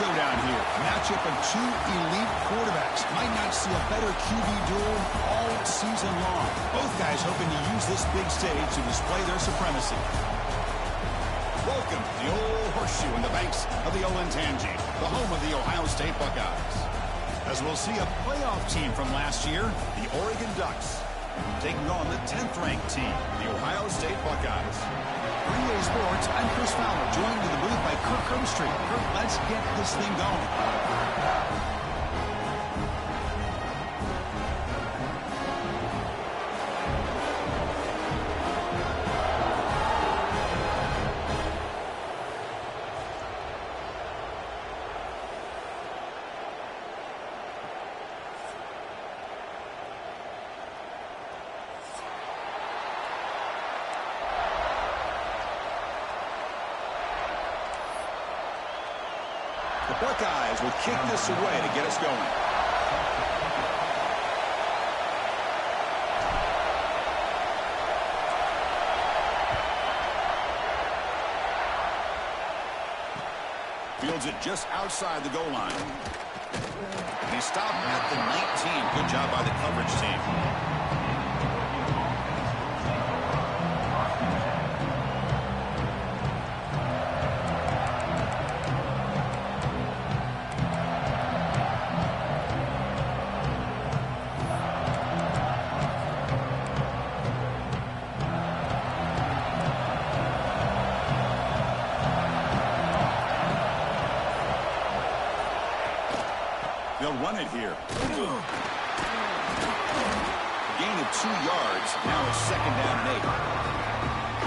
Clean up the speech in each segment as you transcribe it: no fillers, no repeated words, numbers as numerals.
showdown here. A matchup of two elite quarterbacks. Might not see a better QB duel all season long. Both guys hoping to use this big stage to display their supremacy. Welcome to the old horseshoe in the banks of the Olentangy, the home of the Ohio State Buckeyes. As we'll see a playoff team from last year, the Oregon Ducks, taking on the 10th-ranked team, the Ohio State Buckeyes. For EA Sports, I'm Chris Fowler, joined in the booth by Kirk Herbstreit. Kirk, let's get this thing going. The Buckeyes will kick this away to get us going. Fields it just outside the goal line. And he stopped at the 19. Good job by the coverage team. They'll run it here. A gain of 2 yards. Now it's 2nd down and 8.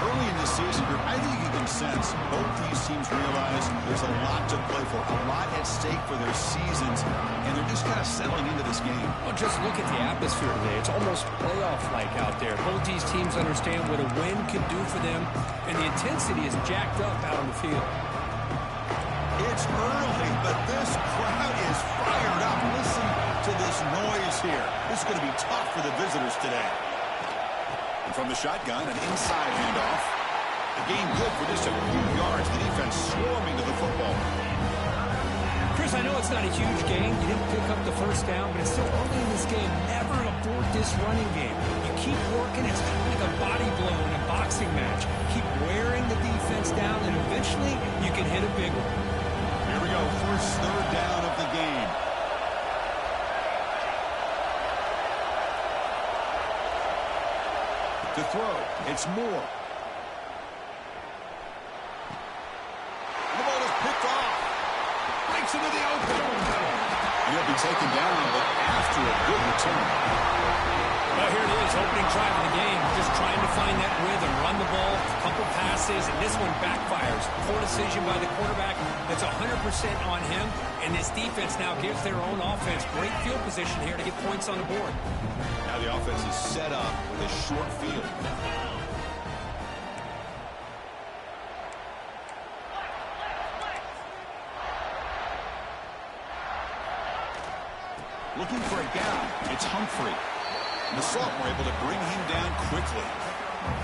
Early in the season group, I think you can sense both these teams realize there's a lot to play for, a lot at stake for their seasons, and they're just kind of settling into this game. Well, just look at the atmosphere today. It's almost playoff-like out there. Both these teams understand what a win can do for them, and the intensity is jacked up out on the field. It's early, but this crowd is fired up. Listen to this noise here. This is going to be tough for the visitors today. And from the shotgun, an inside handoff. A gain good for just a few yards. The defense swarming to the football. Chris, I know it's not a huge gain. You didn't pick up the first down, but it's still early in this game. Never abort this running game. You keep working. It's kind of like a body blow in a boxing match. Keep wearing the defense down, and eventually you can hit a big one. Here we go, first 3rd down of the game. To throw, it's Moore. The ball is picked off. Breaks into the open. He'll be taken down, but after a good return. Well, here it is, opening drive of the game. Just trying to find that rhythm, run the ball, a couple passes, and this one backfires. Poor decision by the quarterback. That's 100% on him, and this defense now gives their own offense great field position here to get points on the board. Now the offense is set up with a short field. Looking for a gap. It's Humphrey. And the sophomore able to bring him down quickly.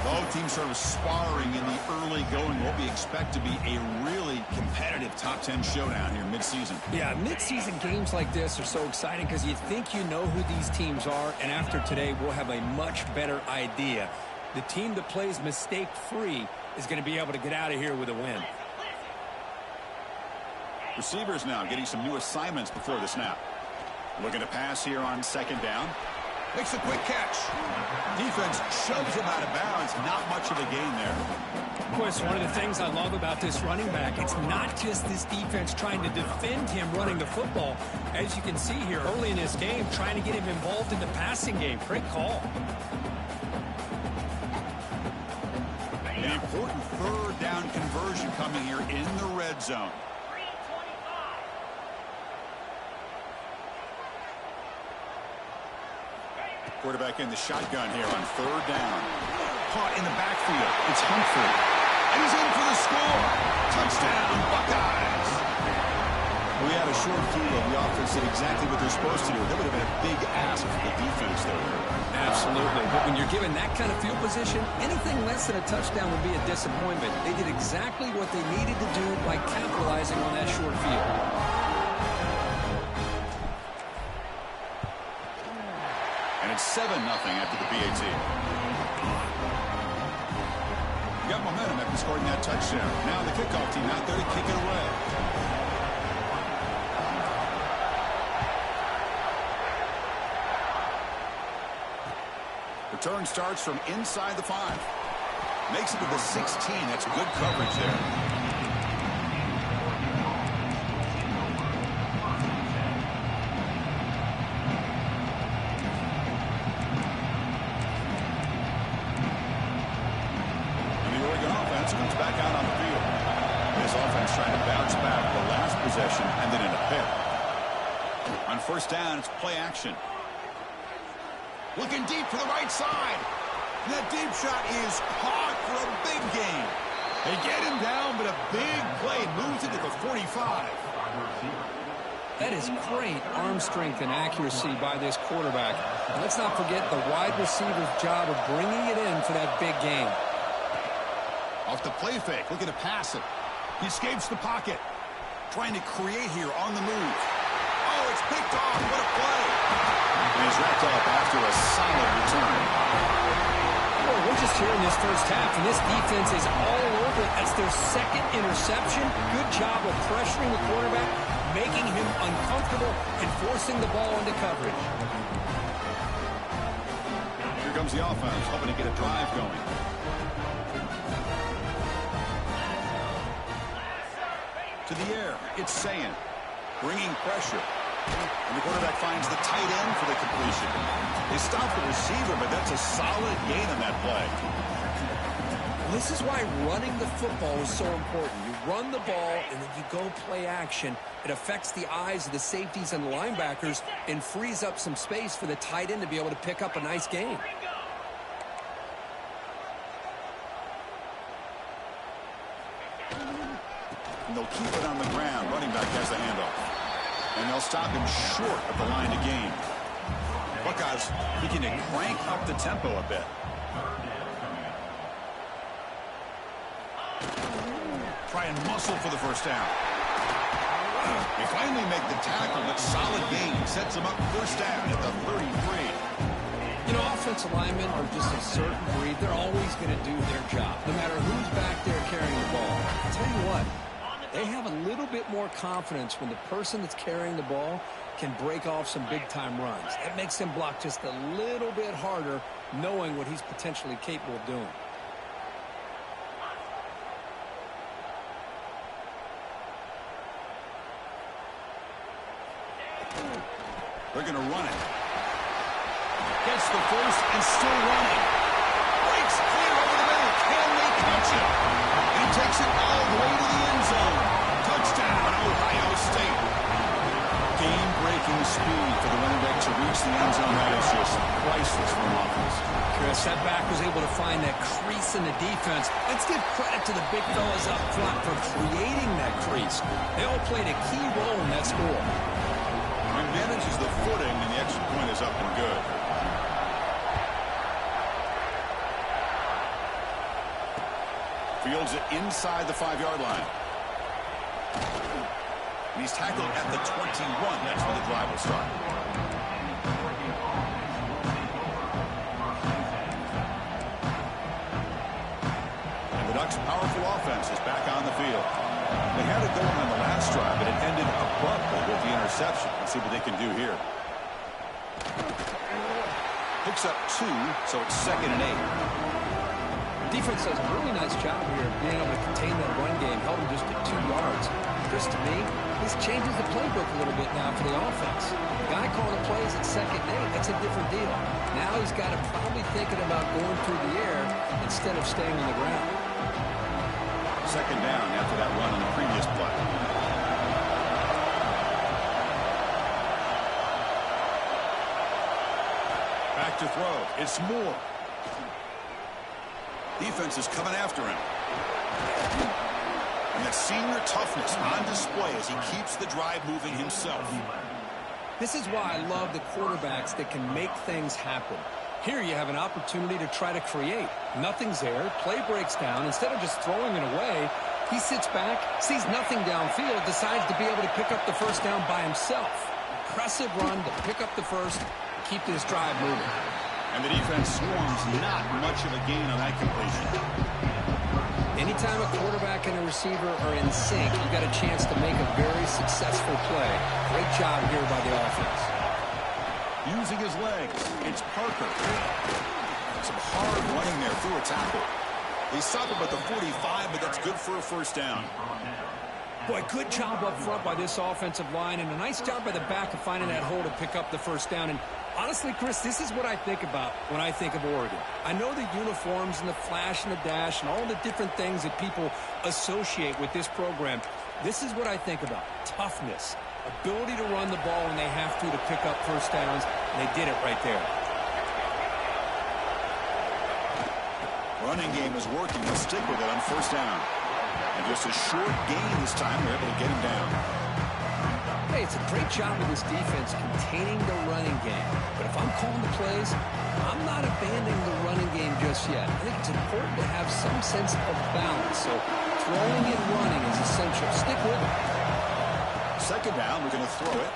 Both teams sort of sparring in the early going. What we expect to be a really competitive top 10 showdown here mid-season. Yeah, mid-season games like this are so exciting because you think you know who these teams are, and after today we'll have a much better idea. The team that plays mistake-free is going to be able to get out of here with a win. Receivers now getting some new assignments before the snap. Looking to pass here on 2nd down. Makes a quick catch. Defense shoves him out of bounds. Not much of a gain there. Of course, one of the things I love about this running back, it's not just this defense trying to defend him running the football. As you can see here early in this game, trying to get him involved in the passing game. Great call. An important 3rd down conversion coming here in the red zone. Quarterback in the shotgun here on 3rd down. Caught in the backfield. It's Humphrey. And he's in for the score. Touchdown, Buckeyes. We had a short field. The offense did exactly what they're supposed to do. That would have been a big ask for the defense there. Absolutely. But when you're given that kind of field position, anything less than a touchdown would be a disappointment. They did exactly what they needed to do by capitalizing on that short field. 7-0 after the PAT. Got momentum after scoring that touchdown. Now the kickoff team out there to kick it away. Return starts from inside the 5. Makes it to the 16. That's good coverage there. And the Oregon offense comes back out on the field. This offense trying to bounce back the last possession and then in a pick. On first down, it's play action. Looking deep for the right side. And that deep shot is caught for a big gain. They get him down, but a big play moves it to the 45. That is great arm strength and accuracy by this quarterback. And let's not forget the wide receiver's job of bringing it in for that big gain. Off the play fake, looking to pass it. He escapes the pocket. Trying to create here on the move. Oh, it's picked off. What a play. And he's wrapped up after a solid return. Well, we're just here in this first half, and this defense is all over it. That's their second interception. Good job of pressuring the quarterback, making him uncomfortable, and forcing the ball into coverage. Here comes the offense, hoping to get a drive going. To the air, it's Sayin, bringing pressure. And the quarterback finds the tight end for the completion. They stop the receiver, but that's a solid gain on that play. This is why running the football is so important. You run the ball, and then you go play action. It affects the eyes of the safeties and the linebackers and frees up some space for the tight end to be able to pick up a nice gain. And they'll keep it on the ground. Running back has the handoff. And they'll stop him short of the line to gain. Buckeyes looking to crank up the tempo a bit. Try and muscle for the first down. They finally make the tackle, but solid gain sets them up first down at the 33. You know, offensive linemen are just a certain breed. They're always going to do their job, no matter who's back there carrying the ball. I'll tell you what. They have a little bit more confidence when the person that's carrying the ball can break off some big-time runs. That makes him block just a little bit harder, knowing what he's potentially capable of doing. They're going to run it. Gets the first and still running. Breaks clear over the middle. Can they catch it? He takes it all the way to the end zone. Touchdown, Ohio State. Game-breaking speed for the running back to reach the end zone. That is just priceless for an offense. Chris, that back was able to find that crease in the defense. Let's give credit to the big fellas up front for creating that crease. They all played a key role in that score. He manages the footing, and the extra point is up and good. Fields it inside the 5-yard line. He's tackled at the 21. That's where the drive will start. And the Ducks' powerful offense is back on the field. They had it going on the last drive, but it ended abruptly with the interception. Let's see what they can do here. Picks up 2, so it's 2nd and 8. Defense does a really nice job here of being able to contain that run game, held him just at 2 yards. Chris, to me, this changes the playbook a little bit now for the offense. The guy calling the plays at 2nd and 8, that's a different deal. Now he's got to probably thinking about going through the air instead of staying on the ground. 2nd down after that run on the previous play. Back to throw. It's Moore. Defense is coming after him. And that senior toughness on display as he keeps the drive moving himself. This is why I love the quarterbacks that can make things happen. Here you have an opportunity to try to create. Nothing's there. Play breaks down. Instead of just throwing it away, he sits back, sees nothing downfield, decides to be able to pick up the first down by himself. Impressive run to pick up the first, keep this drive moving. And the defense swarms not much of a gain on that completion. Anytime a quarterback and a receiver are in sync, you've got a chance to make a very successful play. Great job here by the offense. Using his legs, it's Parker. Some hard running there through a tackle. He stopped him at the 45, but that's good for a first down. Boy, good job up front by this offensive line, and a nice job by the back of finding that hole to pick up the first down. And honestly, Chris, this is what I think about when I think of Oregon. I know the uniforms and the flash and the dash and all the different things that people associate with this program. This is what I think about. Toughness, ability to run the ball when they have to pick up first downs, and they did it right there. Running game is working. They'll stick with it on first down. And just a short gain this time. They're able to get him down. Hey, it's a great job of this defense containing the running game. But if I'm calling the plays, I'm not abandoning the running game just yet. I think it's important to have some sense of balance. So throwing and running is essential. Stick with it. Second down, we're going to throw it.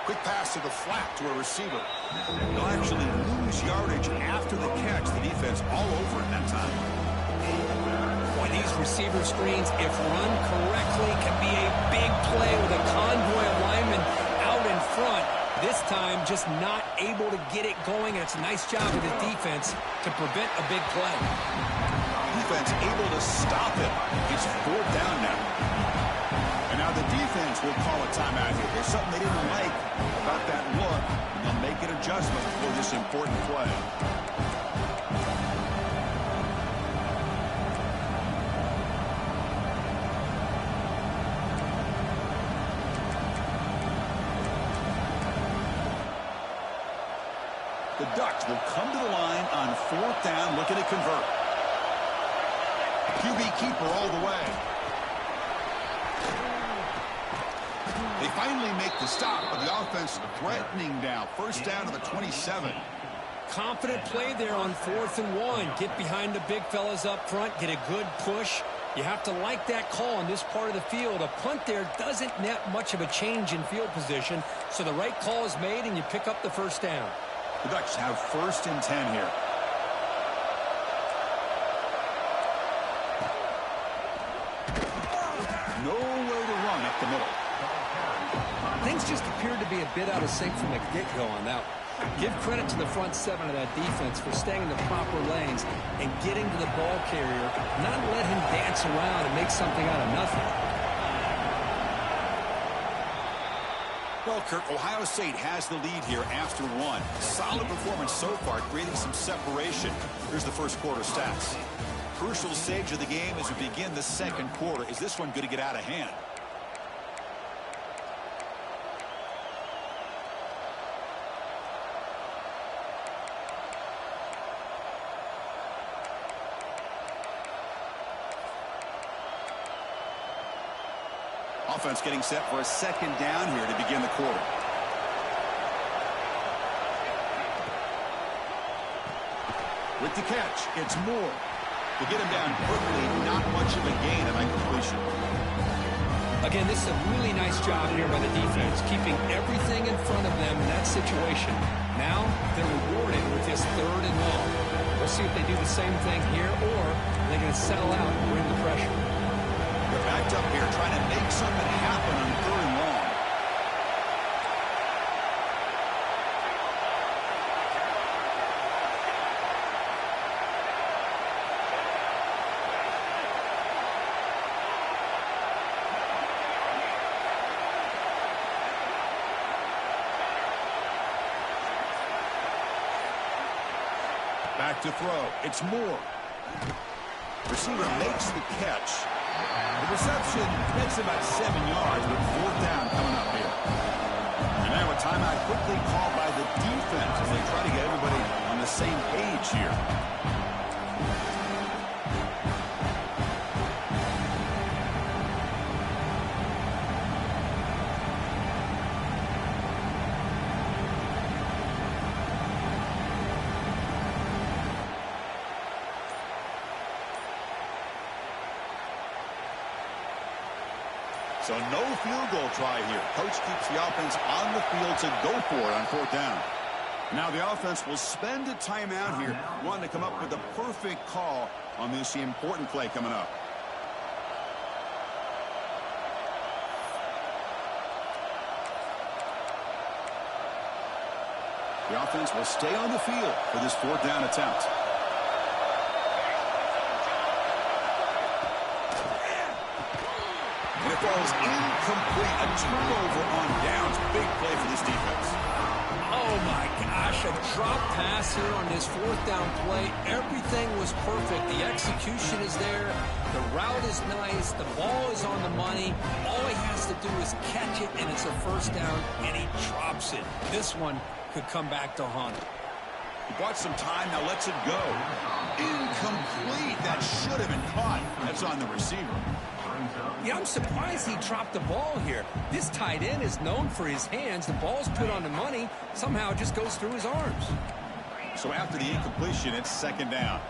Quick pass to the flat to a receiver. They'll actually lose yardage after the catch. The defense all over it that time. Boy, these receiver screens, if run correctly, can be a big play with a convoy of linemen out in front. This time, just not able to get it going, and it's a nice job of the defense to prevent a big play. Defense able to stop it. It's fourth down now. And now the defense will call a timeout here. There's something they didn't like about that look, and they'll make an adjustment for this important play. The Ducks will come to the line on fourth down, looking to convert. QB keeper all the way. They finally make the stop, but the offense threatening now. First down to the 27. Confident play there on 4th and 1. Get behind the big fellas up front, get a good push. You have to like that call in this part of the field. A punt there doesn't net much of a change in field position, so the right call is made and you pick up the first down. The Ducks have first and 10 here. Nowhere to run up the middle. Things just appeared to be a bit out of sync from the get-go on that one. Give credit to the front seven of that defense for staying in the proper lanes and getting to the ball carrier, not let him dance around and make something out of nothing. Well, Kirk, Ohio State has the lead here after one. Solid performance so far, creating some separation. Here's the first quarter stats. Crucial stage of the game as we begin the second quarter. Is this one going to get out of hand? Offense getting set for a second down here to begin the quarter. With the catch, it's Moore. To get him down quickly, not much of a gain on that completion. Again, this is a really nice job here by the defense, keeping everything in front of them in that situation. Now, they're rewarded with this 3rd and long. We'll see if they do the same thing here, or they're going to settle out and bring the pressure. They're backed up here, trying to make something happen on 3rd and long. Back to throw. It's Moore. Receiver makes the catch. The reception makes about 7 yards, but 4th down coming up here. And now a timeout quickly called by the defense as they try to get everybody on the same page here. So no field goal try here. Coach keeps the offense on the field to go for it on 4th down. Now the offense will spend a timeout here, wanting to come up with the perfect call on this important play coming up. The offense will stay on the field for this fourth down attempt. And it falls incomplete. A turnover on downs. Big play for this defense. Oh, my gosh, a drop pass here on this fourth down play. Everything was perfect. The execution is there. The route is nice. The ball is on the money. All he has to do is catch it, and it's a first down, and he drops it. This one could come back to haunt him. He bought some time, now lets it go. Incomplete. That should have been caught. That's on the receiver. Yeah, I'm surprised he dropped the ball here. This tight end is known for his hands. The ball's put on the money. Somehow it just goes through his arms. So after the incompletion, it's second down.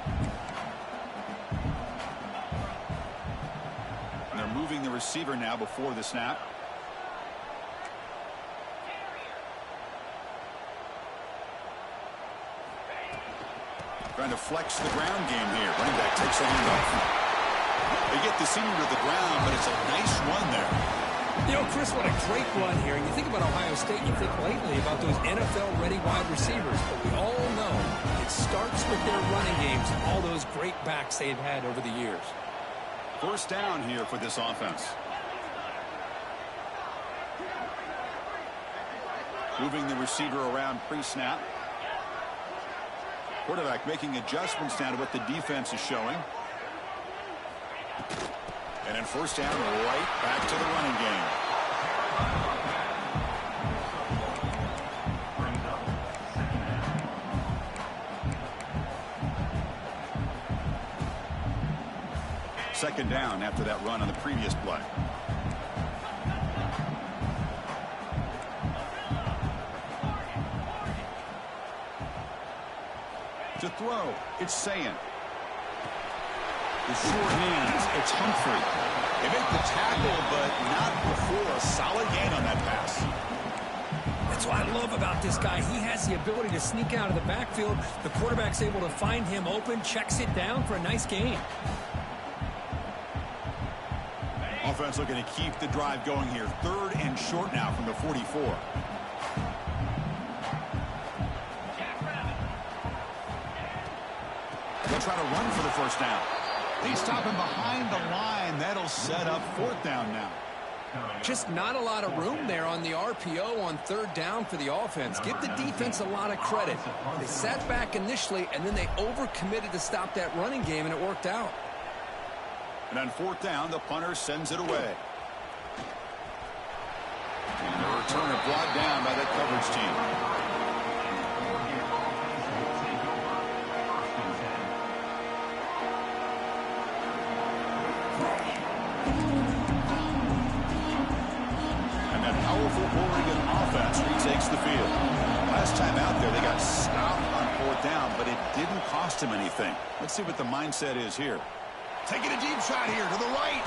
And they're moving the receiver now before the snap. Trying to flex the ground game here. Running back takes a handoff. They get the senior to the ground, but it's a nice run there. You know, Chris, what a great run here. And you think about Ohio State, you think lately about those NFL-ready wide receivers. But we all know it starts with their running games and all those great backs they've had over the years. First down here for this offense. Moving the receiver around pre-snap. Quarterback making adjustments now to what the defense is showing. And then first down, right back to the running game. Second down after that run on the previous play. To throw, it's Sayin. The short hands, it's Humphrey. They make the tackle, but not before a solid gain on that pass. That's what I love about this guy. He has the ability to sneak out of the backfield. The quarterback's able to find him open, checks it down for a nice gain. Offense looking to keep the drive going here. Third and short now from the 44. They'll try to run for the first down. They stop him behind the line. That'll set up fourth down now. Just not a lot of room there on the RPO on third down for the offense. Give the defense a lot of credit. They sat back initially, and then they overcommitted to stop that running game, and it worked out. And on fourth down, the punter sends it away. And the returner brought down by that coverage team. Oregon offense retakes the field. Last time out there, they got stopped on fourth down, but it didn't cost him anything. Let's see what the mindset is here. Taking a deep shot here to the right.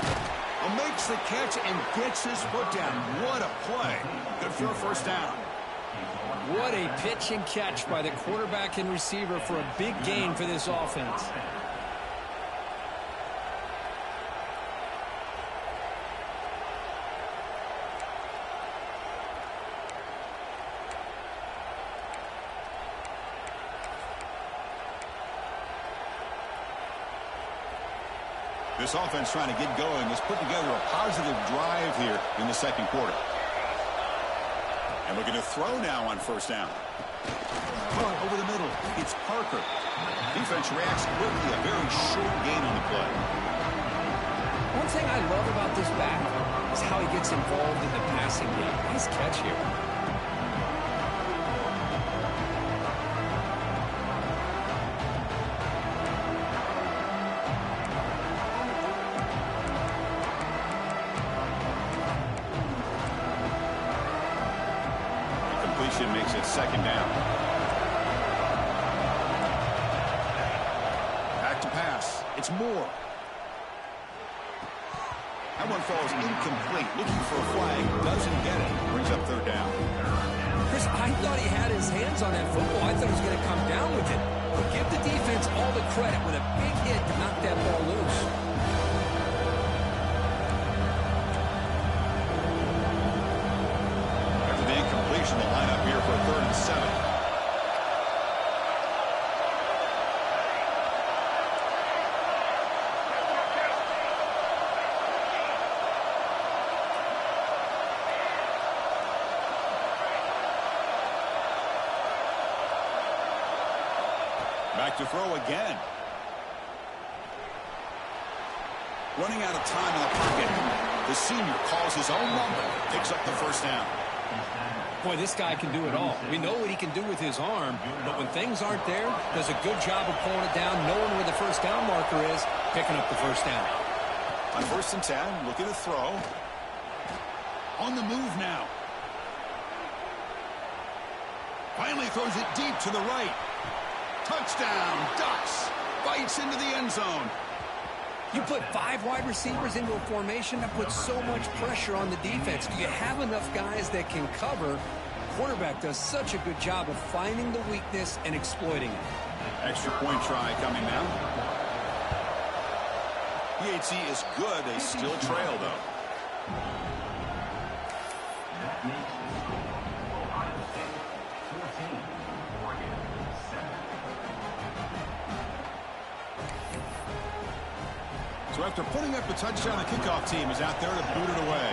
Makes the catch and gets his foot down. What a play. Good for a first down. What a pitch and catch by the quarterback and receiver for a big gain for this offense. This offense trying to get going has put together a positive drive here in the second quarter. And looking to throw now on first down. Oh, over the middle. It's Parker. Defense reacts quickly. A very short gain on the play. One thing I love about this back is how he gets involved in the passing game. Nice catch here. Makes it second down. Back to pass. It's Moore. That one falls incomplete. Looking for a flag. Doesn't get it. Brings up third down. Chris, I thought he had his hands on that football. I thought he was going to come down with it. But give the defense all the credit with a big hit to knock that ball loose. After the incompletion, the lineup here for 3rd and 7. Back to throw again. Running out of time in the pocket. The senior calls his own number. Picks up the first down. Boy, this guy can do it all. We know what he can do with his arm, but when things aren't there, does a good job of pulling it down, knowing where the first down marker is, picking up the first down. On 1st and 10, looking to throw. On the move now. Finally throws it deep to the right. Touchdown, Ducks. Bites into the end zone. You put 5 wide receivers into a formation, that puts so much pressure on the defense. Do you have enough guys that can cover? Quarterback does such a good job of finding the weakness and exploiting it. Extra point try coming now. PAT is good. They still trail, though. So after putting up a touchdown, the kickoff team is out there to boot it away.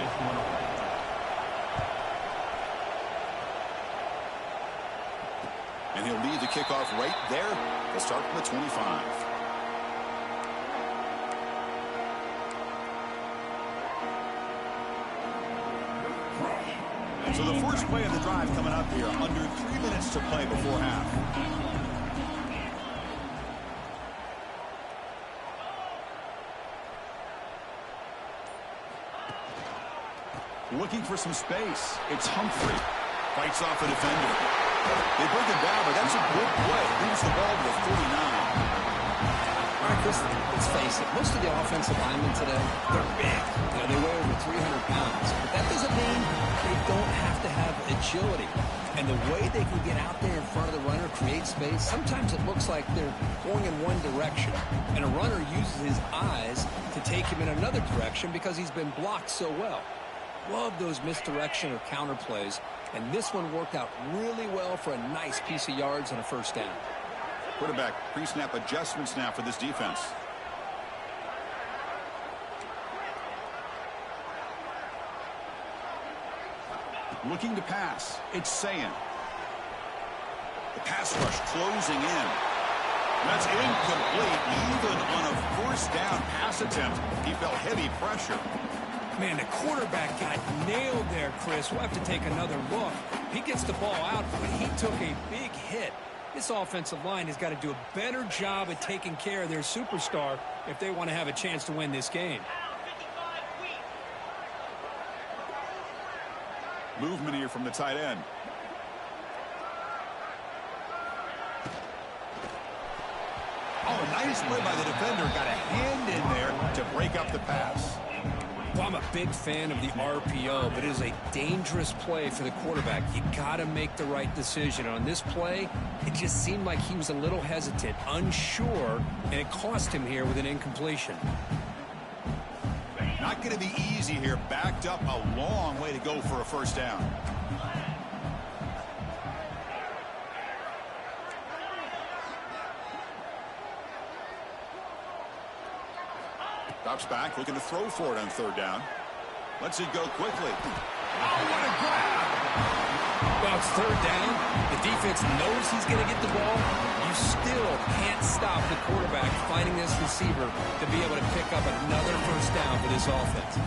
And he'll lead the kickoff right there. They'll start from the 25. So the first play of the drive coming up here. Under 3 minutes to play before half. Looking for some space. It's Humphrey. Fights off a defender. They bring him down, but that's a good play. Moves the ball to the 49. All right, Chris, let's face it. Most of the offensive linemen today, they're big. You know, they weigh over 300 pounds. But that doesn't mean they don't have to have agility. And the way they can get out there in front of the runner, create space, sometimes it looks like they're going in one direction. And a runner uses his eyes to take him in another direction because he's been blocked so well. Love those misdirection or counter plays, and this one worked out really well for a nice piece of yards and a first down. Quarterback pre-snap adjustments now for this defense. Looking to pass. It's Sayin. The pass rush closing in. That's incomplete. Even on a first down pass attempt, he felt heavy pressure. Man, the quarterback got nailed there, Chris. We'll have to take another look. He gets the ball out, but he took a big hit. This offensive line has got to do a better job at taking care of their superstar if they want to have a chance to win this game. Movement here from the tight end. Oh, a nice play by the defender. Got a hand in there to break up the pass. Well, I'm a big fan of the RPO, but it is a dangerous play for the quarterback. You got to make the right decision. On this play, it just seemed like he was a little hesitant, unsure, and it cost him here with an incompletion. Not going to be easy here. Backed up a long way to go for a first down. Drops back, looking to throw for it on 3rd down. Lets it go quickly. Oh, what a grab! Well, it's 3rd down. The defense knows he's going to get the ball. You still can't stop the quarterback finding this receiver to be able to pick up another first down for this offense.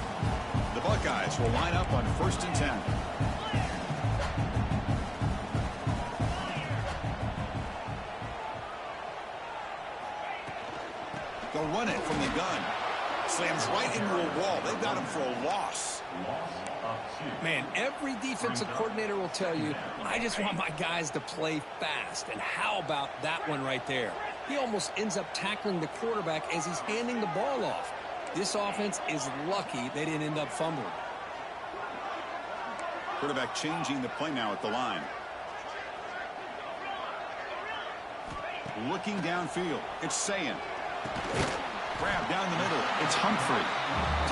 The Buckeyes will line up on 1st and 10. They'll run it from the gun. Slams right into a wall. They've got him for a loss. Man, every defensive coordinator will tell you, I just want my guys to play fast. And how about that one right there? He almost ends up tackling the quarterback as he's handing the ball off. This offense is lucky they didn't end up fumbling. Quarterback changing the play now at the line. looking downfield. It's Sayin. Grab down the middle. It's Humphrey.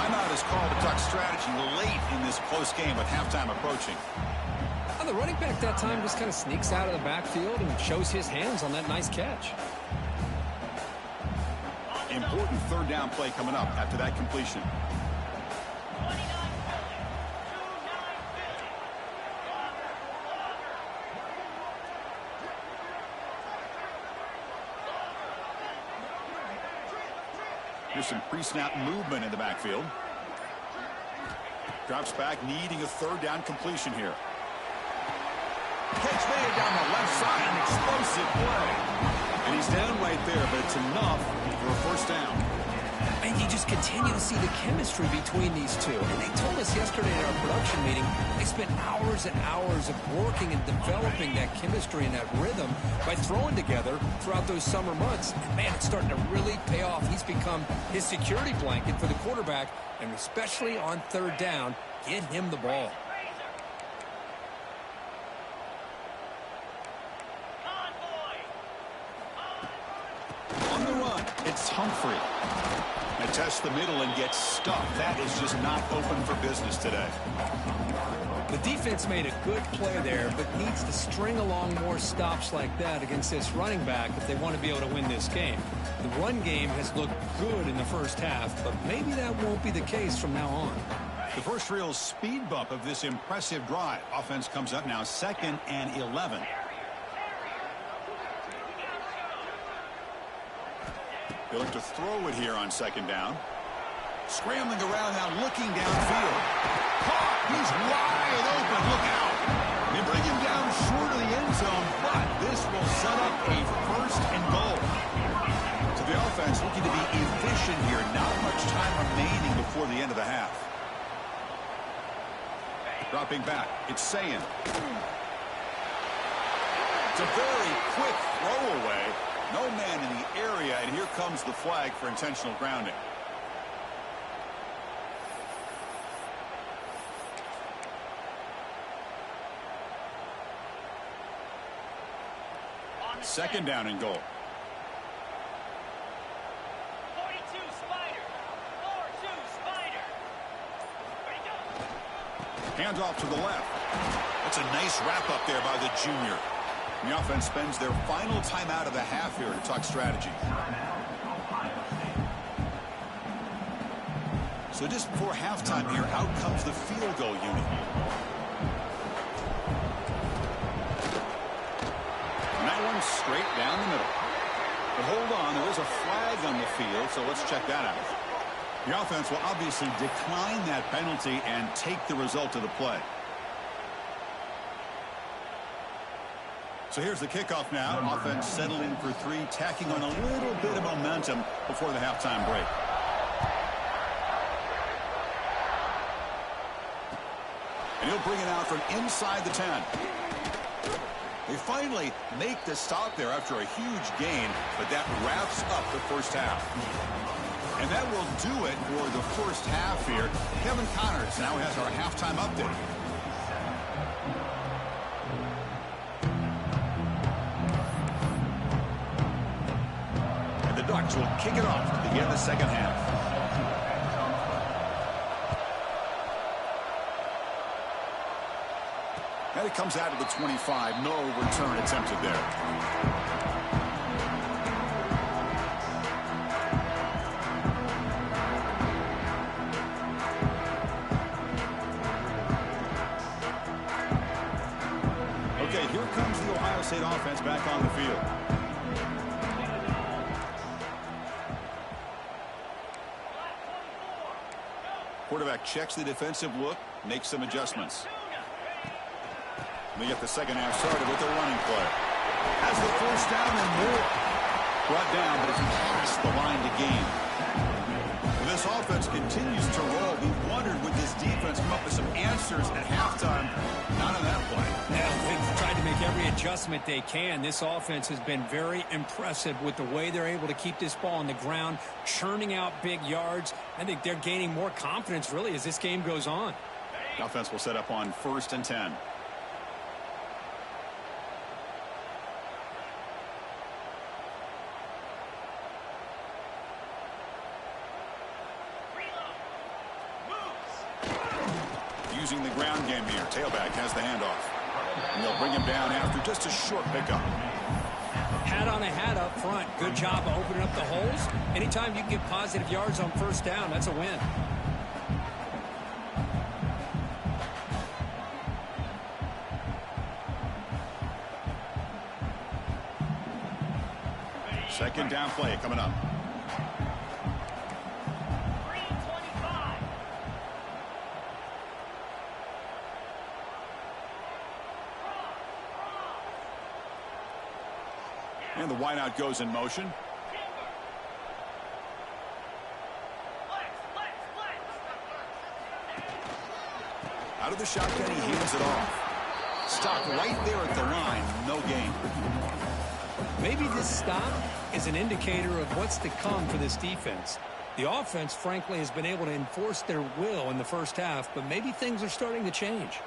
Timeout is called to talk strategy late in this close game with halftime approaching. The running back that time just kind of sneaks out of the backfield and shows his hands on that nice catch. Important third down play coming up after that completion. Here's some pre-snap movement in the backfield. Drops back, needing a third down completion here. Catch made down the left side, an explosive play. And he's down right there, but it's enough for a first down. And you just continue to see the chemistry between these two. And they told us yesterday in our production meeting, they spent hours and hours of working and developing that chemistry and that rhythm by throwing together throughout those summer months. And man, it's starting to really pay off. He's become his security blanket for the quarterback, and especially on third down, get him the ball. On the run, it's Humphrey. They test the middle and get stuffed. That is just not open for business today. The defense made a good play there, but needs to string along more stops like that against this running back if they want to be able to win this game. The run game has looked good in the first half, but maybe that won't be the case from now on. The first real speed bump of this impressive drive. Offense comes up now 2nd and 11. They look to throw it here on 2nd down. Scrambling around now, looking downfield. Caught! He's wide open. Look out! They bring him down short of the end zone, but this will set up a 1st and goal. So the offense looking to be efficient here. Not much time remaining before the end of the half. Dropping back, it's Sayin. It's a very quick throwaway. No man in the area, and here comes the flag for intentional grounding. Second down and goal. 42 Spider. 4-2 Spider. Hand off to the left. That's a nice wrap up there by the junior. The offense spends their final timeout of the half here to talk strategy. So just before halftime here, out comes the field goal unit. And that one's straight down the middle. But hold on, there is a flag on the field, so let's check that out. The offense will obviously decline that penalty and take the result of the play. So here's the kickoff now. Offense settled in for 3, tacking on a little bit of momentum before the halftime break. And he'll bring it out from inside the 10. They finally make the stop there after a huge gain, but that wraps up the first half. And that will do it for the first half here. Kevin Connors now has our halftime update. Ducks will kick it off to begin the second half. And it comes out of the 25. No return attempted there. Okay, here comes the Ohio State offense back on the field. Quarterback checks the defensive look, makes some adjustments. We get the second half started with a running play. Has the first down and more. Brought down, but it's past the line to gain. When this offense continues to roll, we wondered would this defense come up with some answers at halftime. Not on that play. Yeah, they've tried to make every adjustment they can. This offense has been very impressive with the way they're able to keep this ball on the ground, churning out big yards. I think they're gaining more confidence, really, as this game goes on. The offense will set up on 1st and 10. using the ground game here. Tailback has the handoff. And they'll bring him down after just a short pickup. Hat on a hat up front. Good job of opening up the holes. Anytime you can get positive yards on first down, that's a win. Second down play coming up. And the wideout goes in motion. Out of the shotgun, he hands it off. Stopped right there at the line. No gain. Maybe this stop is an indicator of what's to come for this defense. The offense, frankly, has been able to enforce their will in the first half, but maybe things are starting to change.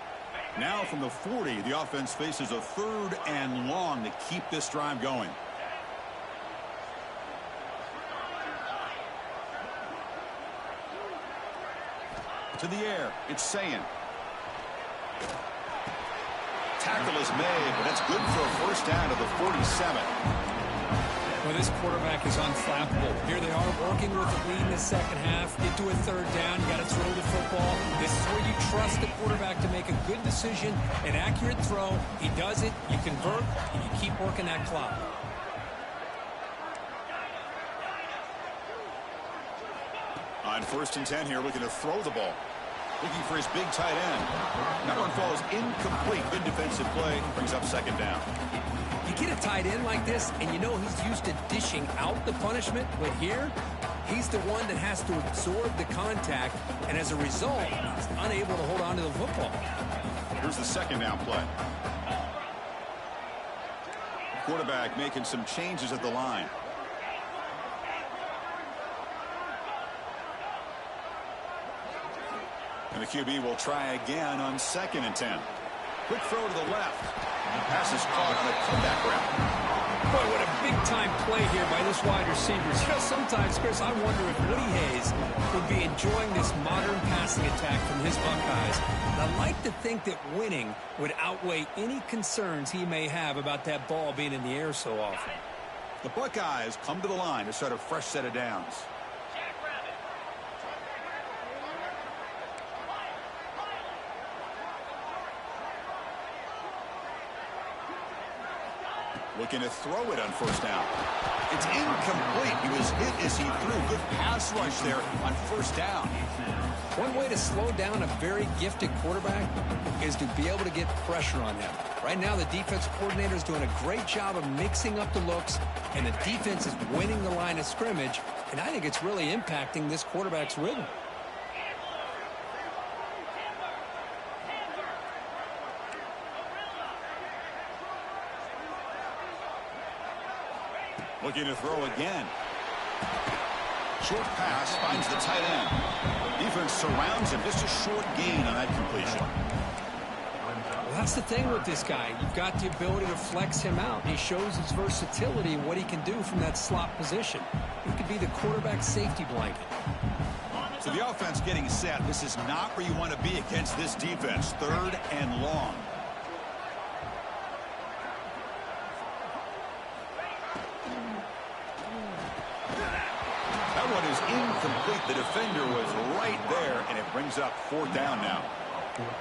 Now from the 40, the offense faces a 3rd and long to keep this drive going. To the air, it's Sayin. Tackle is made, but that's good for a first down to the 47. Well, this quarterback is unflappable. Here they are working with the lead in the second half. Get to a 3rd down. You got to throw the football. This is where you trust the quarterback to make a good decision, an accurate throw. He does it. You convert, and you keep working that clock. On 1st and 10 here, looking to throw the ball. Looking for his big tight end. That one falls incomplete. Good defensive play. Brings up 2nd down. You get a tight end like this, and you know he's used to dishing out the punishment, but here, he's the one that has to absorb the contact, and as a result, he's unable to hold on to the football. Here's the 2nd down play. Quarterback making some changes at the line. And the QB will try again on 2nd and 10. Quick throw to the left. Pass is caught on a comeback route. Boy, what a big-time play here by this wide receiver. You know, sometimes, Chris, I wonder if Woody Hayes would be enjoying this modern passing attack from his Buckeyes. And I'd like to think that winning would outweigh any concerns he may have about that ball being in the air so often. The Buckeyes come to the line to start a fresh set of downs. Looking to throw it on 1st down. It's incomplete. He was hit as he threw. Good pass rush there on 1st down. One way to slow down a very gifted quarterback is to be able to get pressure on him. Right now, the defense coordinator is doing a great job of mixing up the looks, and the defense is winning the line of scrimmage, and I think it's really impacting this quarterback's rhythm. Looking to throw again. Short pass finds the tight end. Defense surrounds him. Just a short gain on that completion. Well, that's the thing with this guy. You've got the ability to flex him out. He shows his versatility and what he can do from that slot position. He could be the quarterback safety blanket. So the offense getting set. This is not where you want to be against this defense. 3rd and long. That one is incomplete. The defender was right there, and it brings up 4th down now.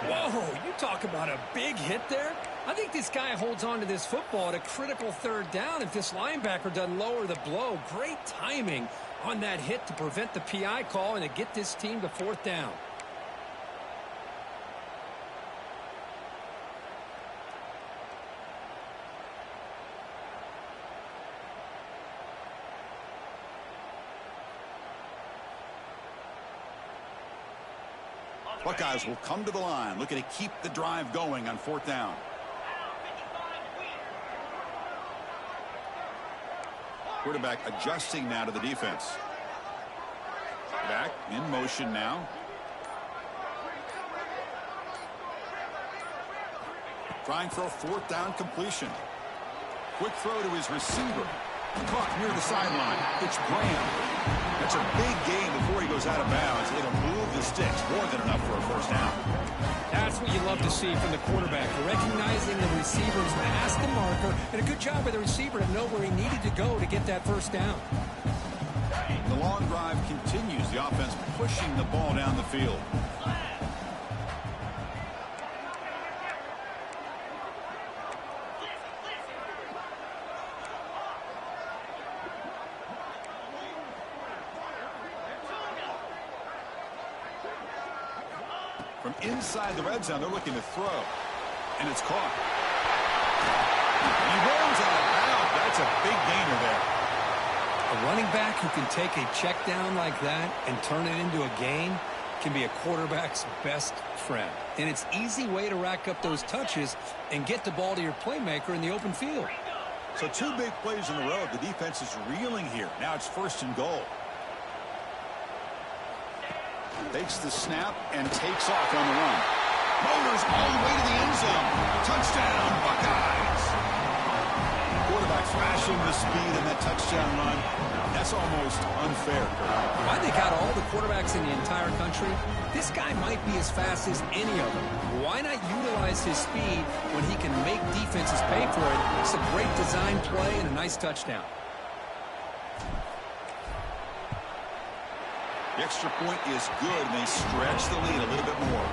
Whoa, you talk about a big hit there. I think this guy holds on to this football at a critical 3rd down if this linebacker doesn't lower the blow. Great timing on that hit to prevent the PI call and to get this team to 4th down. Buckeyes will come to the line, looking to keep the drive going on 4th down. Quarterback adjusting now to the defense. Back in motion now. Trying for a 4th down completion. Quick throw to his receiver. Caught near the sideline. It's Graham. That's a big gain before he goes out of bounds. It'll move the sticks more than enough for a first down. That's what you love to see from the quarterback, recognizing the receiver's past the marker, and a good job by the receiver to know where he needed to go to get that first down. The long drive continues. The offense pushing the ball down the field. From inside the red zone, they're looking to throw. And it's caught. He runs out of bounds. That's a big gainer there. A running back who can take a check down like that and turn it into a gain can be a quarterback's best friend. And it's an easy way to rack up those touches and get the ball to your playmaker in the open field. So two big plays in a row. The defense is reeling here. Now it's 1st and goal. Takes the snap and takes off on the run. Motors all the way to the end zone. Touchdown, Buckeyes. Quarterback thrashing the speed in that touchdown run. That's almost unfair, Kurt. I think out of all the quarterbacks in the entire country, this guy might be as fast as any of them. Why not utilize his speed when he can make defenses pay for it? It's a great design play and a nice touchdown. The extra point is good, and they stretch the lead a little bit more.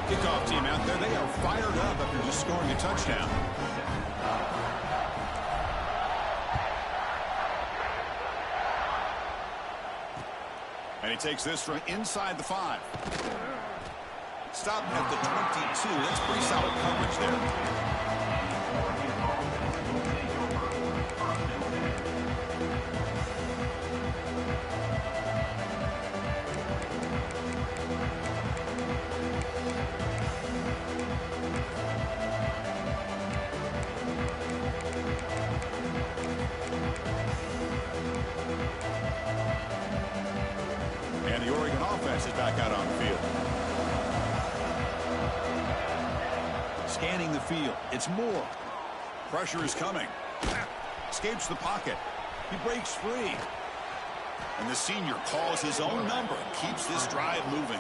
Kickoff team out there, they are fired up after just scoring a touchdown. And he takes this from inside the 5. Stopping at the 22. That's pretty solid coverage there. And the Oregon offense is back out on the field. Scanning the field. It's Moore. Pressure is coming. Escapes the pocket. He breaks free. And the senior calls his own number and keeps this drive moving.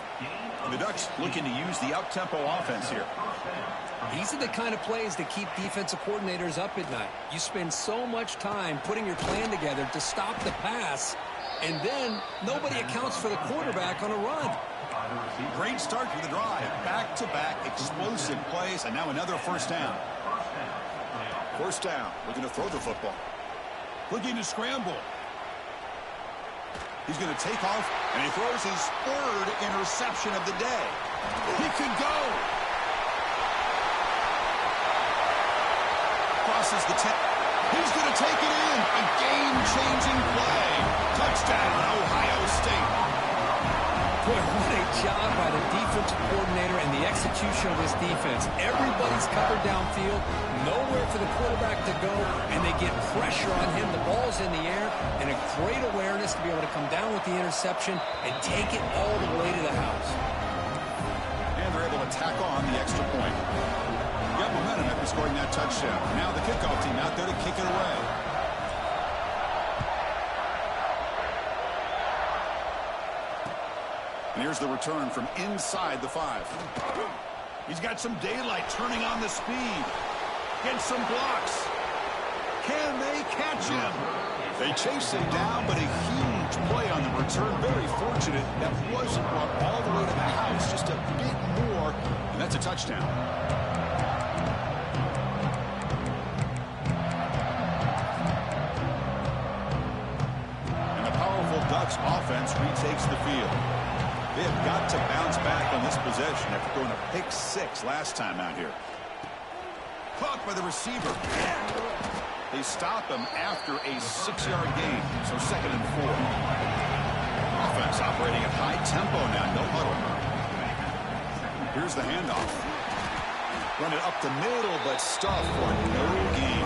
And the Ducks looking to use the up-tempo offense here. These are the kind of plays that keep defensive coordinators up at night. You spend so much time putting your plan together to stop the pass, and then nobody accounts for the quarterback on a run. Great start to the drive. Back-to-back explosive plays, and now another first down. First down, looking to throw the football. Looking to scramble. He's going to take off, and he throws his 3rd interception of the day. He can go. Crosses the 10. He's going to take it in. A game-changing play. Touchdown, Ohio State. Boy, what a job by the defensive coordinator and the execution of this defense. Everybody's covered downfield, nowhere for the quarterback to go, and they get pressure on him. The ball's in the air, and a great awareness to be able to come down with the interception and take it all the way to the house. And they're able to tack on the extra point. Got momentum after scoring that touchdown. Now the kickoff team out there to kick it away. And here's the return from inside the 5. He's got some daylight turning on the speed. Gets some blocks. Can they catch him? They chase him down, but a huge play on the return. Very fortunate that wasn't brought all the way to the house. Just a bit more, and that's a touchdown. And the powerful Ducks offense retakes the field. They have got to bounce back on this possession after throwing a pick 6 last time out here. Caught by the receiver. They stop him after a 6-yard gain, so 2nd and 4. Offense operating at high tempo now, no huddle. Here's the handoff. Run it up the middle, but stuffed for no gain.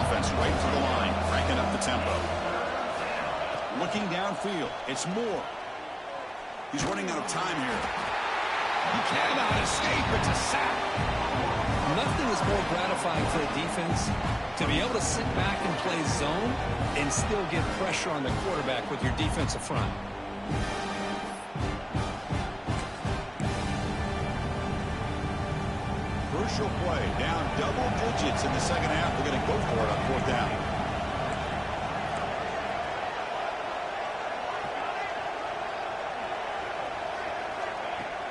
Offense right to the line, cranking up the tempo. Looking downfield, it's Moore. He's running out of time here. He cannot escape. It's a sack. Nothing is more gratifying for a defense to be able to sit back and play zone and still get pressure on the quarterback with your defensive front. Crucial play, down double digits in the second half. They're going to go for it on fourth down.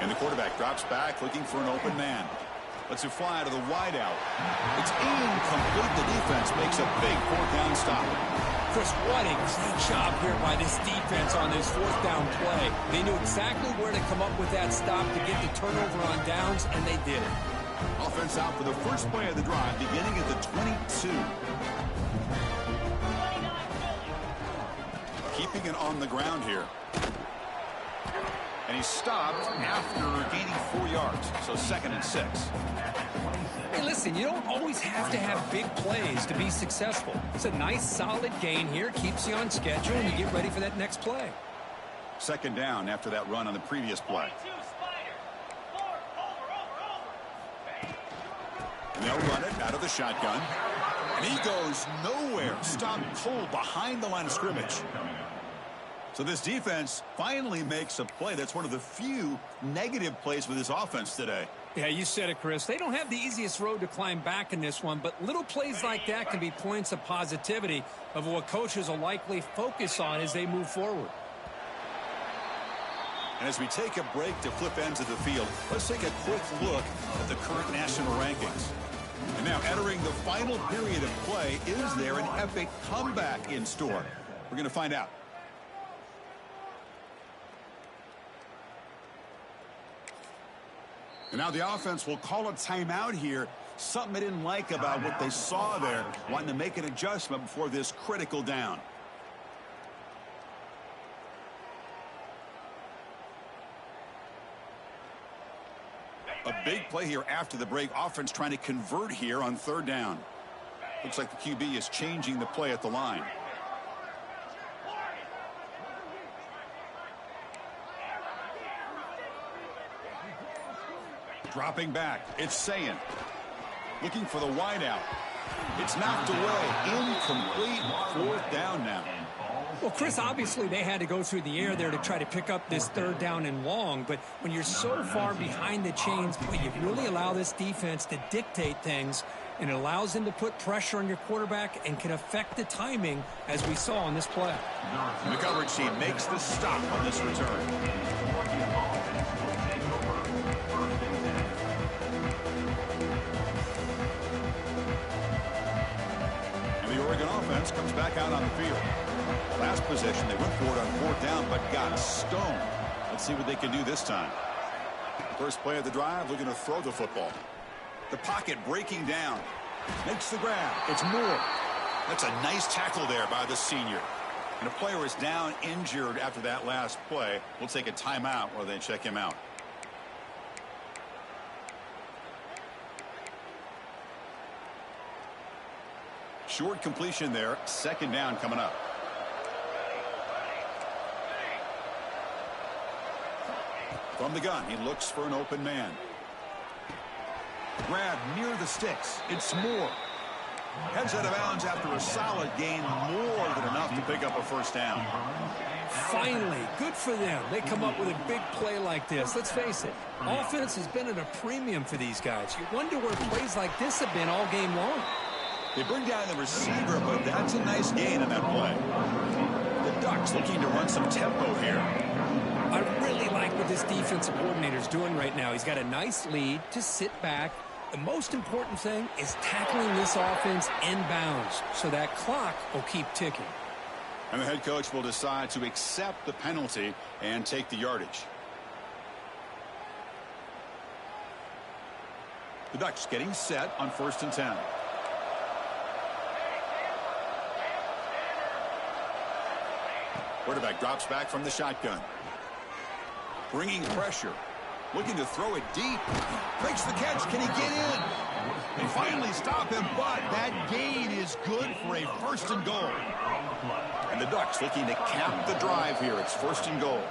And the quarterback drops back, looking for an open man. Lets it fly to the wideout. It's incomplete. The defense makes a big fourth down stop. Chris, what a great job here by this defense on this fourth down play. They knew exactly where to come up with that stop to get the turnover on downs, and they did it. Offense out for the first play of the drive, beginning at the 22. Keeping it on the ground here. And he stopped after gaining 4 yards, so 2nd and 6. Hey, listen, you don't always have to have big plays to be successful. It's a nice, solid gain here, keeps you on schedule, and you get ready for that next play. 2nd down after that run on the previous play. And they'll run it out of the shotgun. And he goes nowhere. Stop cold behind the line of scrimmage. So this defense finally makes a play. That's one of the few negative plays with this offense today. Yeah, you said it, Chris. They don't have the easiest road to climb back in this one, but little plays like that can be points of positivity of what coaches will likely focus on as they move forward. And as we take a break to flip ends of the field, let's take a quick look at the current national rankings. And now entering the final period of play, is there an epic comeback in store? We're going to find out. And now the offense will call a timeout here. Something they didn't like about what they saw there. Wanting to make an adjustment before this critical down. A big play here after the break. Offense trying to convert here on 3rd down. Looks like the QB is changing the play at the line. Dropping back. It's Sayin. Looking for the wideout. It's knocked away. Incomplete. 4th down now. Well, Chris, obviously they had to go through the air there to try to pick up this 3rd down and long, but when you're so far behind the chains, boy, you really allow this defense to dictate things, and it allows them to put pressure on your quarterback and can affect the timing, as we saw on this play. And the coverage team makes the stop on this return. Oregon offense comes back out on the field. Last possession, they went for it on 4th down, but got stoned. Let's see what they can do this time. First play of the drive, looking to throw the football. The pocket breaking down. Makes the grab. It's Moore. That's a nice tackle there by the senior. And a player is down injured after that last play. We'll take a timeout while they check him out. Short completion there. 2nd down coming up. From the gun, he looks for an open man. Grab near the sticks. It's Moore. Heads out of bounds after a solid gain, more than enough to pick up a 1st down. Finally, good for them. They come up with a big play like this. Let's face it, offense has been at a premium for these guys. You wonder where plays like this have been all game long. They bring down the receiver, but that's a nice gain in that play. The Ducks looking to run some tempo here. I really like what this defensive coordinator is doing right now. He's got a nice lead to sit back. The most important thing is tackling this offense inbounds, so that clock will keep ticking. And the head coach will decide to accept the penalty and take the yardage. The Ducks getting set on 1st and 10. Quarterback drops back from the shotgun. Bringing pressure. Looking to throw it deep. Makes the catch. Can he get in? They finally stop him, but that gain is good for a 1st and goal. And the Ducks looking to cap the drive here. It's 1st and goal.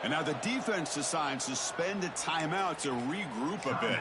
And now the defense decides to spend a timeout to regroup a bit.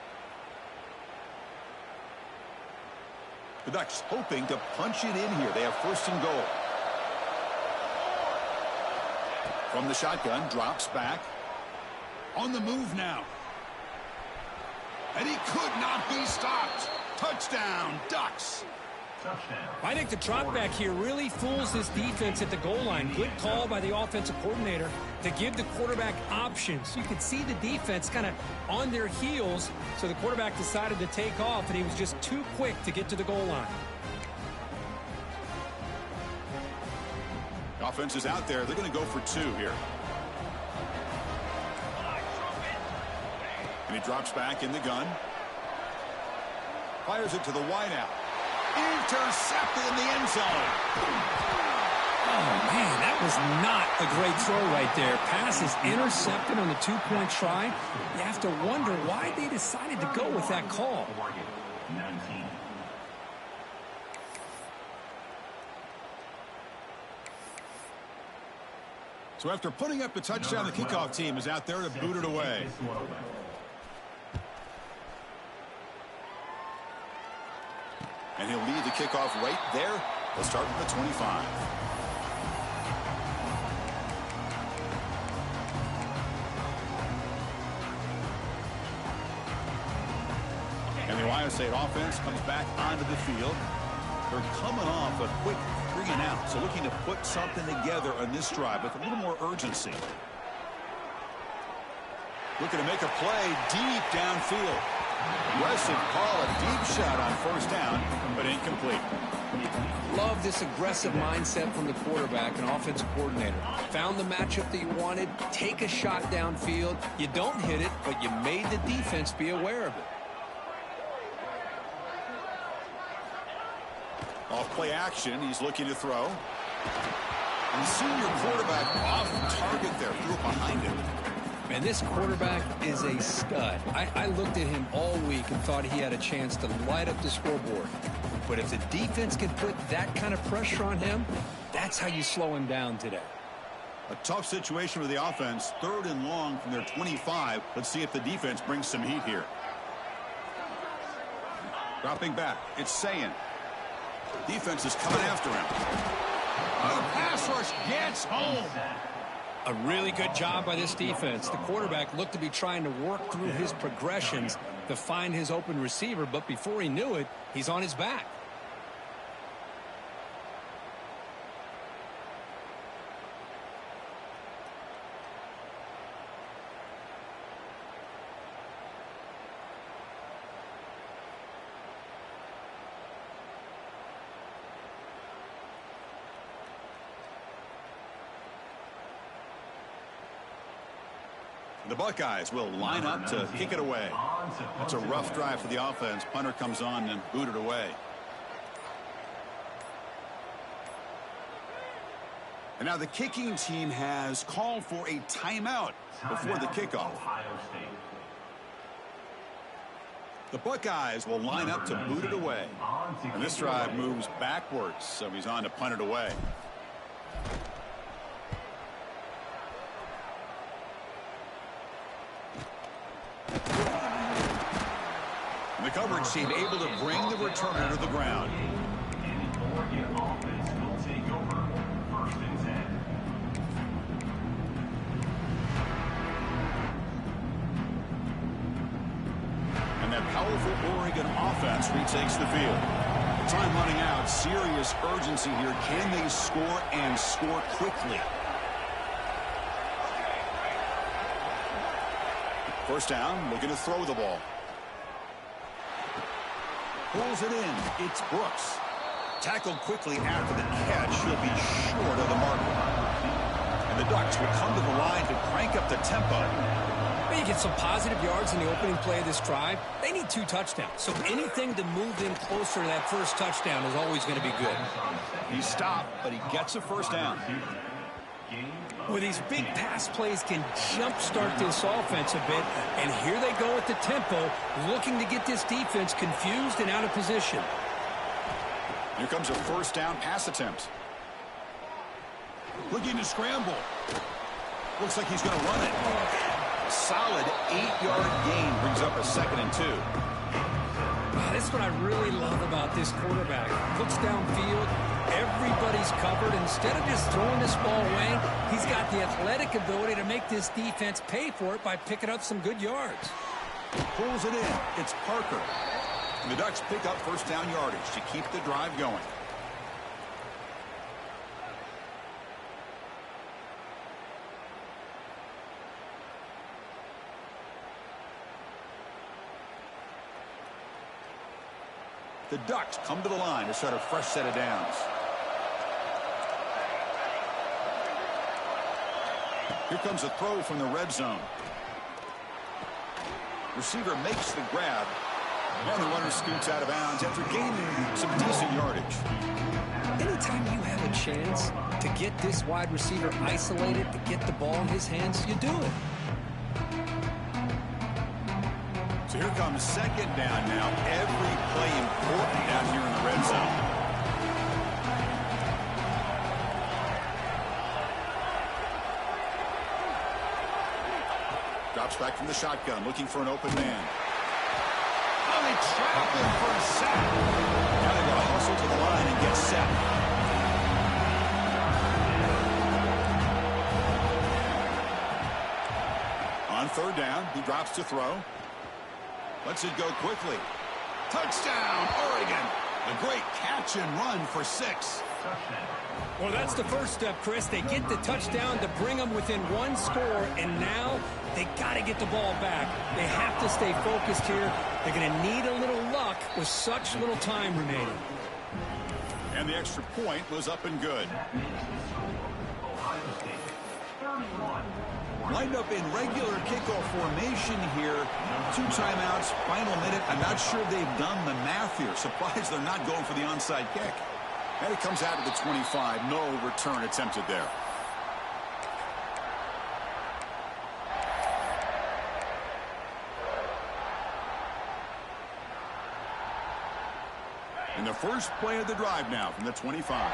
The Ducks hoping to punch it in here. They have first and goal. From the shotgun, drops back. On the move now. And he could not be stopped. Touchdown, Ducks. I think the drop back here really fools this defense at the goal line. Good call by the offensive coordinator to give the quarterback options. You could see the defense kind of on their heels, so the quarterback decided to take off, and he was just too quick to get to the goal line. The offense is out there. They're going to go for 2 here. And he drops back in the gun. Fires it to the wideout. Intercepted in the end zone. Oh, man, that was not a great throw right there. Pass is intercepted on the 2-point try. You have to wonder why they decided to go with that call. So after putting up a touchdown, the kickoff team is out there to boot it away. And he'll lead the kickoff right there. They'll start with the 25. And the Ohio State offense comes back onto the field. They're coming off a quick 3-and-out, so looking to put something together on this drive with a little more urgency. Looking to make a play deep downfield. Aggressive call, a deep shot on first down, but incomplete. Love this aggressive mindset from the quarterback and offensive coordinator. Found the matchup that you wanted, take a shot downfield. You don't hit it, but you made the defense be aware of it. Off play action, he's looking to throw. And the senior quarterback off target there, threw it behind him. And this quarterback is a stud. I looked at him all week and thought he had a chance to light up the scoreboard. But if the defense can put that kind of pressure on him, that's how you slow him down today. A tough situation for the offense. 3rd and long from their 25. Let's see if the defense brings some heat here. Dropping back. It's Sayin. Defense is coming after him. The pass rush gets home. A really good job by this defense. The quarterback looked to be trying to work through his progressions to find his open receiver, but before he knew it, he's on his back. The Buckeyes will line up to kick it away. That's a rough drive for the offense. Punter comes on and booted away. And now the kicking team has called for a timeout before the kickoff. The Buckeyes will line up to boot it away. And this drive moves backwards, so he's on to punt it away. The coverage team able to bring the returner to the ground. And that powerful Oregon offense retakes the field. Time running out. Serious urgency here. Can they score and score quickly? First down, looking to throw the ball. Pulls it in. It's Brooks. Tackled quickly after the catch. He'll be short of the marker. And the Ducks will come to the line to crank up the tempo. Well, you get some positive yards in the opening play of this drive. They need 2 touchdowns. So anything to move them closer to that first touchdown is always going to be good. He stopped, but he gets a first down. Well, these big pass plays can jumpstart this offense a bit, and here they go at the tempo, looking to get this defense confused and out of position. Here comes a first down pass attempt. Looking to scramble. Looks like he's going to run it. Solid 8-yard gain brings up a 2nd and 2. That's what I really love about this quarterback. Looks downfield, everybody's covered. Instead of just throwing this ball away, he's got the athletic ability to make this defense pay for it by picking up some good yards. Pulls it in. It's Parker. And the Ducks pick up first down yardage to keep the drive going. The Ducks come to the line to start a fresh set of downs. Here comes a throw from the red zone. Receiver makes the grab. And the runner scoots out of bounds after gaining some decent yardage. Anytime you have a chance to get this wide receiver isolated, to get the ball in his hands, you do it. So here comes second down now. Every play important down here in the red zone. Drops back from the shotgun, looking for an open man. Oh, they trap him for a sack. Now they're going to hustle to the line and get set. On third down, he drops to throw. Lets it go quickly. Touchdown, Oregon. A great catch and run for 6. Well, that's the first step, Chris. They get the touchdown to bring them within one score, and now they got to get the ball back. They have to stay focused here. They're going to need a little luck with such little time remaining. And the extra point was up and good. Lined up in regular kickoff formation here. 2 timeouts, final minute. I'm not sure they've done the math here. Surprised they're not going for the onside kick. And it comes out of the 25. No return attempted there. And the first play of the drive now from the 25.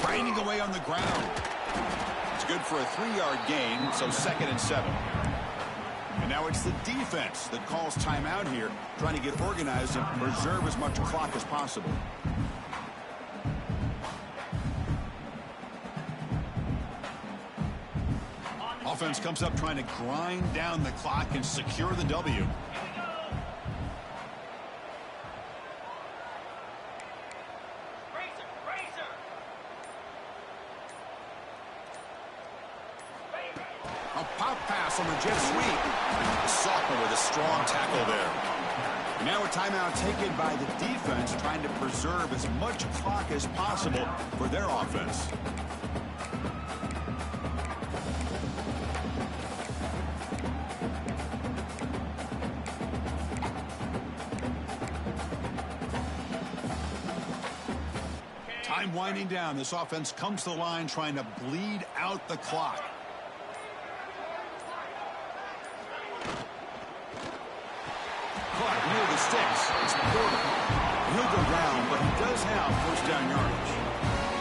Grinding away on the ground. It's good for a 3-yard gain, so 2nd and 7. And now it's the defense that calls timeout here, trying to get organized and preserve as much clock as possible. Offense comes up trying to grind down the clock and secure the W. A pop pass on the jet sweep. Sophomore with a strong tackle there. And now a timeout taken by the defense, trying to preserve as much clock as possible for their offense. Time winding down. This offense comes to the line trying to bleed out the clock. Caught near the sticks. It's Porter. He'll go down, but he does have first down yardage.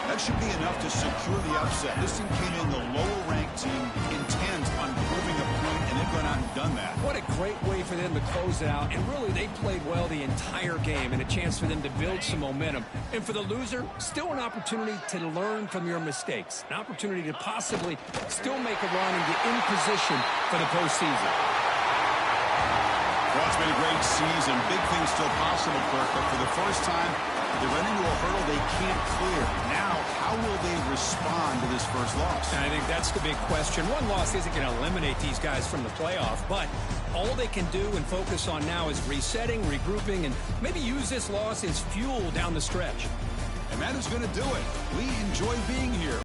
That should be enough to secure the upset. This team came in the lower-ranked team, intent on proving a point, and they've gone out and done that. What a great way for them to close it out. And really, they played well the entire game, and a chance for them to build some momentum. And for the loser, still an opportunity to learn from your mistakes. An opportunity to possibly still make a run and get in position for the postseason. Well, it's been a great season. Big things still possible, Kirk, but for the first time, they run into a hurdle they can't clear. Now, how will they respond to this first loss? And I think that's the big question. One loss isn't going to eliminate these guys from the playoff, but all they can do and focus on now is resetting, regrouping, and maybe use this loss as fuel down the stretch. And that is going to do it. We enjoy being here.